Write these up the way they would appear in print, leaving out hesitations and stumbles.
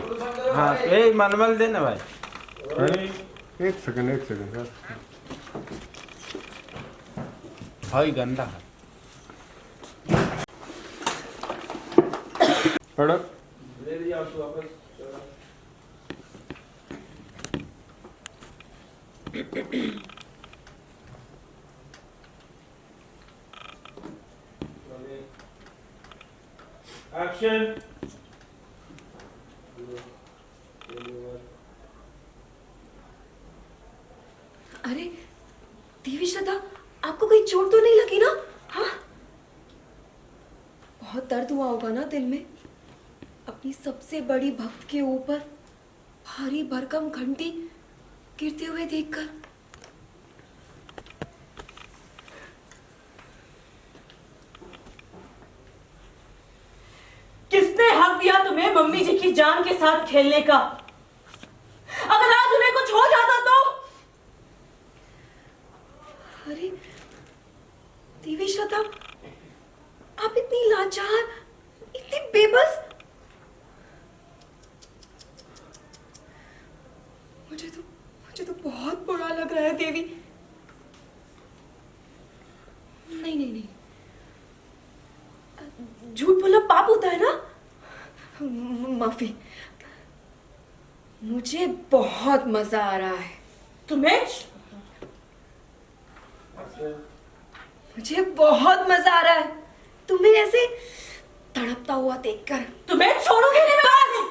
हाँ मलमल देना भाई। एक सेकंड सर। भाई गंदा है। ले लिया वापस। एक्शन। अरे देवी श्रद्धा, आपको कोई चोट तो नहीं लगी ना? हाँ, बहुत दर्द हुआ होगा ना दिल में, अपनी सबसे बड़ी भक्त के ऊपर भारी भरकम घंटी गिरते हुए देखकर। किसने हक दिया तुम्हें मम्मी जी की जान के साथ खेलने का? अगर आज उन्हें कुछ हो जाता तो? अरे देवी श्रद्धा, आप इतनी लाचार, इतनी बेबस। मुझे तो बहुत बुरा लग रहा है देवी। नहीं, झूठ बोलना पाप होता है ना? माफी। मुझे बहुत मजा आ रहा है। तुम्हें? मुझे बहुत मजा आ रहा है तुम्हें ऐसे तड़पता हुआ देखकर। तुम्हें छोड़ूंगी नहीं मैं।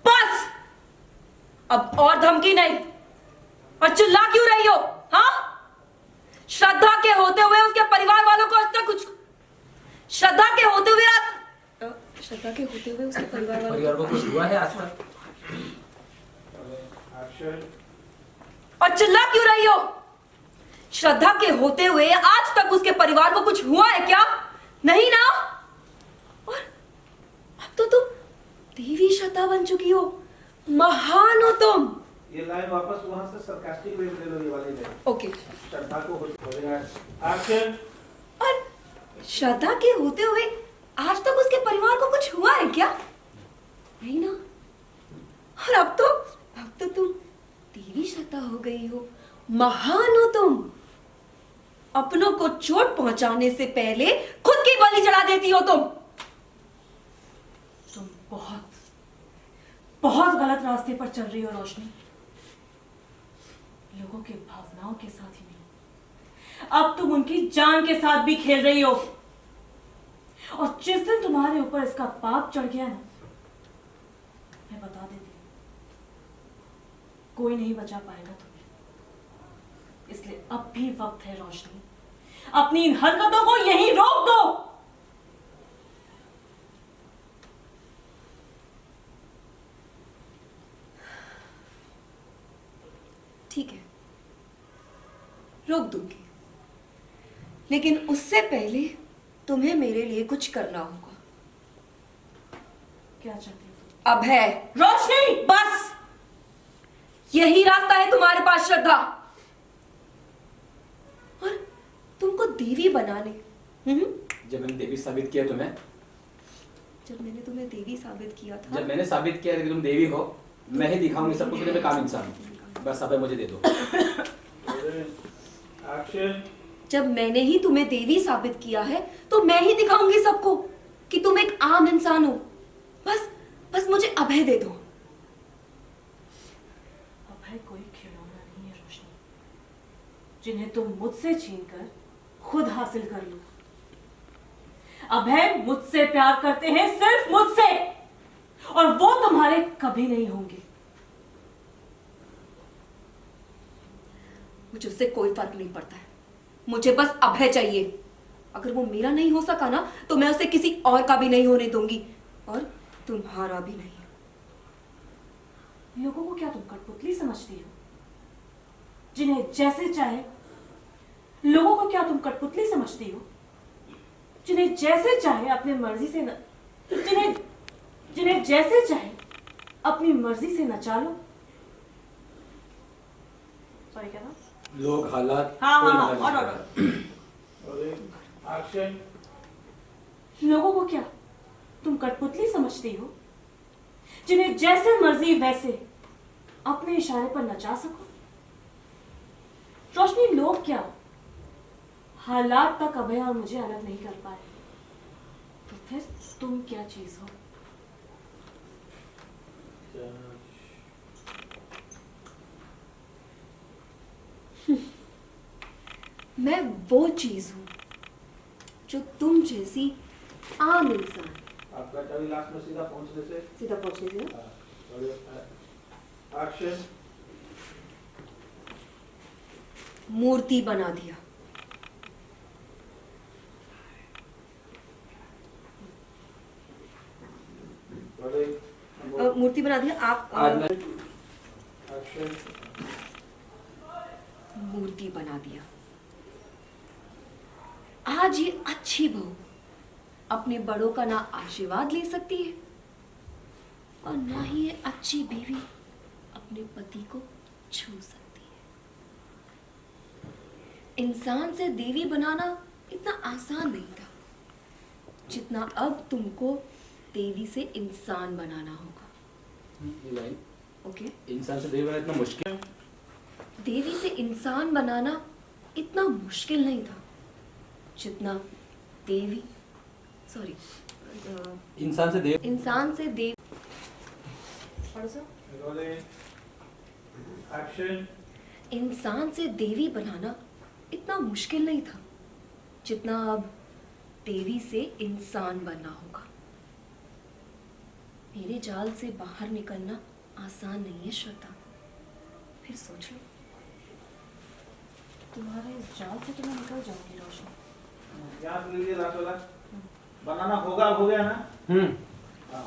बस अब और धमकी नहीं। और चिल्ला क्यों रही हो? हाँ, श्रद्धा के होते हुए उसके परिवार वालों को आज तक कुछ, श्रद्धा के होते हुए उसके परिवार वालों को कुछ हुआ है आज तक? और चिल्ला क्यों रही हो? श्रद्धा के होते हुए आज तक उसके परिवार को कुछ हुआ है क्या? नहीं ना? और अब तो तुम देवी श्रद्धा बन चुकी हो, महान हो तुम। ये लाइन वापस वहां से सरकास्टिक वे में ले लो, ये वाली लाइन। ओके। श्रद्धा को हो जाएगा। एक्शन। और श्रद्धा के होते हुए आज तक उसके परिवार को कुछ हुआ है क्या? नहीं ना? और अब तो तुम देवी श्रद्धा हो गई हो, महान हो तुम। अपनों को चोट पहुंचाने से पहले खुद की बलि चढ़ा देती हो तुम। तुम बहुत गलत रास्ते पर चल रही हो रोशनी। लोगों के भावनाओं के साथ ही नहीं, अब तुम उनकी जान के साथ भी खेल रही हो। और जिस दिन तुम्हारे ऊपर इसका पाप चढ़ गया ना, मैं बता देती हूं, कोई नहीं बचा पाएगा तुम्हें। इसलिए अब भी वक्त है रोशनी, अपनी इन हरकतों को यहीं रोक दो। ठीक है, रोक दूंगी, लेकिन उससे पहले तुम्हें मेरे लिए कुछ करना होगा। क्या चाहती हो? अभय। रोशनी, बस यही रास्ता है तुम्हारे पास श्रद्धा। और तुमको देवी बनाने, जब मैंने देवी साबित किया तुम्हें, जब मैंने तुम्हें देवी साबित किया था, जब मैंने साबित किया कि तुम देवी हो, मैं ही दिखाऊंगी सबको कि मैं काम इंसान हूं। बस अब मुझे दे दो। एक्शन। जब मैंने ही तुम्हें देवी साबित किया है तो मैं ही दिखाऊंगी सबको कि तुम एक आम इंसान हो। बस मुझे अभय दे दो। अभय कोई खिलौना नहीं है रोशनी, जिन्हें तुम मुझसे छीनकर खुद हासिल कर लो। अभय मुझसे प्यार करते हैं, सिर्फ मुझसे, और वो तुम्हारे कभी नहीं होंगे। मुझे उससे कोई फर्क नहीं पड़ता है, मुझे बस अभय चाहिए। अगर वो मेरा नहीं हो सका ना, तो मैं उसे किसी और का भी नहीं होने दूंगी, और तुम्हारा भी नहीं। लोगों को क्या तुम कठपुतली समझती हो, जिन्हें जैसे चाहे? लोगों को क्या तुम कठपुतली समझती हो, जिन्हें जैसे चाहे अपनी मर्जी से जिन्हें जैसे चाहे अपनी मर्जी से नचा लो? सॉरी, क्या था? लोग, हालात, हाँ, कोई और एक्शन। लोगों को क्या तुम कठपुतली समझती हो, जिन्हें जैसे मर्जी वैसे अपने इशारे पर नचा सको? रोशनी, लोग क्या, हालात तक अभय और मुझे अलग नहीं कर पाए, तो फिर तुम क्या चीज हो? मैं वो चीज हूं जो तुम जैसी आम इंसान। आपका चाबी लास्ट में सीधा पहुंचने से सीधा पहुंचने से एक्शन। मूर्ति बना दिया। मूर्ति बना दिया आप। एक्शन। मूर्ति बना दिया। आज ये अच्छी बहू अपने बड़ों का ना आशीर्वाद ले सकती है और ना ही ये अच्छी बीवी अपने पति को छू सकती है। इंसान से देवी बनाना इतना आसान नहीं था जितना अब तुमको देवी से इंसान बनाना होगा। ये लाइन ओके? इंसान से देवी बनाना इतना मुश्किल है? देवी से इंसान बनाना इतना मुश्किल नहीं था जितना देवी सॉरी इंसान से देव इंसान से देव एक्शन। इंसान से देवी बनाना इतना मुश्किल नहीं था जितना अब देवी से इंसान बनना होगा। मेरे जाल से बाहर निकलना आसान नहीं है श्रद्धा, फिर सोच लो। तुम्हारे इस जाल से तो मैं निकल जाऊंगी रोशनी। यहाँ से लीजिए लास्ट वाला। बनाना होगा, हो गया ना? हाँ,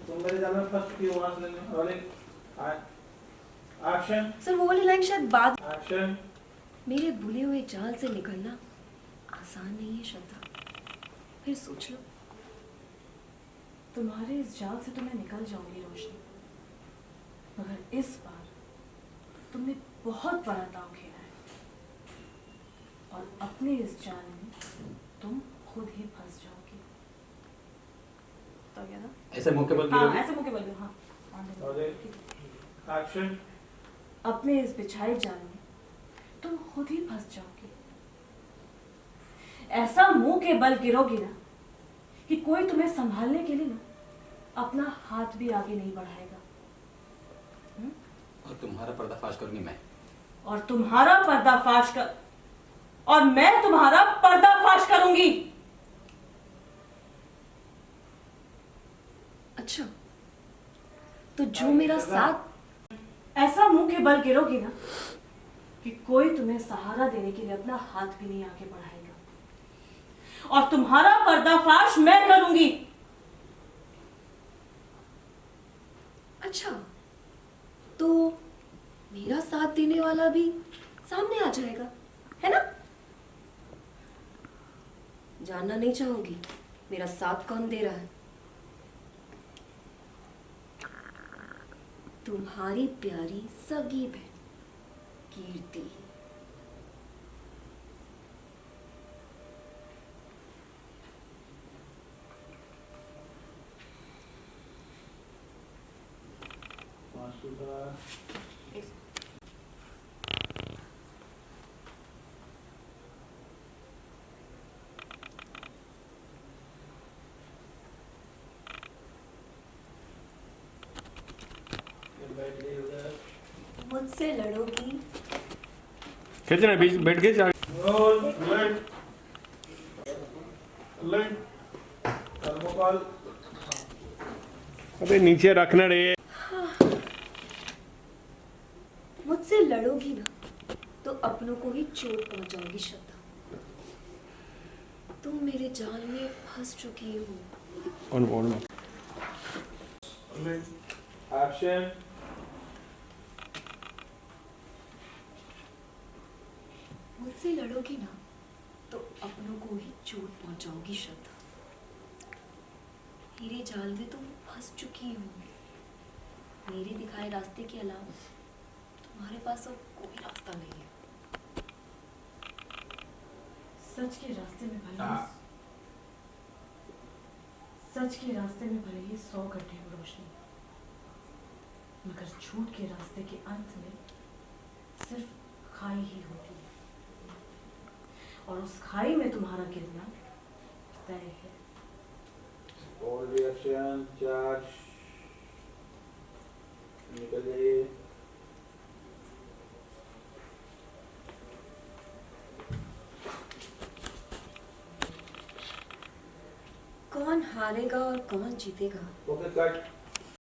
तुम मेरे जाल में फंस चुकी हो, वहां से लेने वाले। एक्शन। सर वो वाली लाइन शायद बाद। एक्शन। मेरे भूले हुए जाल से निकलना आसान नहीं है श्रद्धा, फिर सोच लो। तुम्हारे इस जाल से तो मैं निकल जाऊंगी रोशनी, मगर इस बार तुमने बहुत बड़ा दांव खेला है और अपने इस जाल में तुम खुद ही फंस जाओगी। तो क्या ना? ऐसे मुंह के बल हाँ, गिरोगे? ऐसे मुंह के बल गिरो, हाँ। एक्शन। अपने इस बिछाए जाल में तुम खुद ही फंस जाओगी। ऐसा मुंह के बल गिरोगी ना कि कोई तुम्हें संभालने के लिए ना अपना हाथ भी आगे नहीं बढ़ाएगा। और तुम्हारा पर्दाफाश करूंगी मैं। और तुम्हारा पर्दाफाश कर और मैं तुम्हारा पर्दाफाश करूंगी। अच्छा, तो जो मेरा साथ ऐसा मुंह के बल गिरोगी ना कि कोई तुम्हें सहारा देने के लिए अपना हाथ भी नहीं आगे बढ़ाएगा और तुम्हारा पर्दाफाश मैं करूंगी। अच्छा, तो मेरा साथ देने वाला भी सामने आ जाएगा, है ना? जानना नहीं चाहोगी मेरा साथ कौन दे रहा है? तुम्हारी प्यारी सगी बहन कीर्ति। मुझसे लड़ोगी? खींचना बीच बैठ के जा। थर्मोकॉल। अबे नीचे रखना रे। मुझसे लड़ोगी ना तो अपनों को ही चोट पहुंचाओगी श्रद्धा। तुम मेरे जाल में फंस चुकी हो। On action. मुझसे लड़ोगी ना तो अपनों को ही चोट पहुंचाओगी श्रद्धा। मेरे जाल में तुम फंस चुकी हो। मेरे दिखाए रास्ते के अलावा तुम्हारे पास अब कोई रास्ता नहीं है। सच के रास्ते में भले ही सच के रास्ते में भले ही 100 गड्ढे हो रोशनी, मगर झूठ के रास्ते के अंत में सिर्फ खाई ही होती है, और उस खाई में तुम्हारा गिरना तय है। और रिएक्शन चार्ज निकलिए। कौन हारेगा और कौन जीतेगा ओके कट।